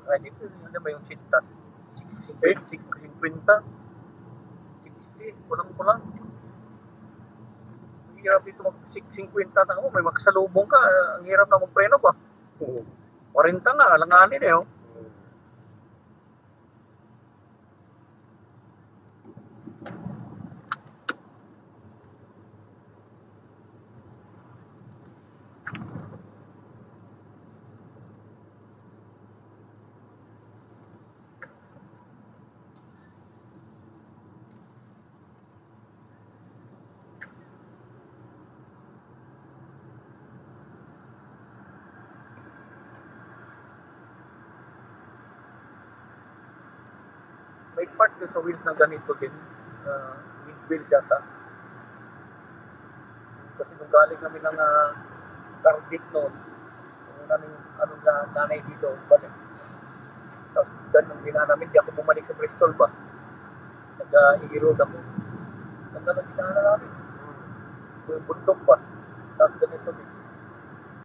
Ay, dito, ano ba yung sinta? 60, 50, 60, kulang-kulang. Ang hirap dito mag-50 na mo, may makasalubong ka, ang hirap na magpreno ba? 40 nga, alanganin eh, oh. May part din sa wheels na ganito din, with wheels yata. Kasi nung galing kami ng Cardiff noon, ano na nanay dito, balik. Tapos ganun din namin, di ako bumalik sa Bristol ba. Nag-i-road ako. Ganda na dinaanan namin. Yung bundok ba.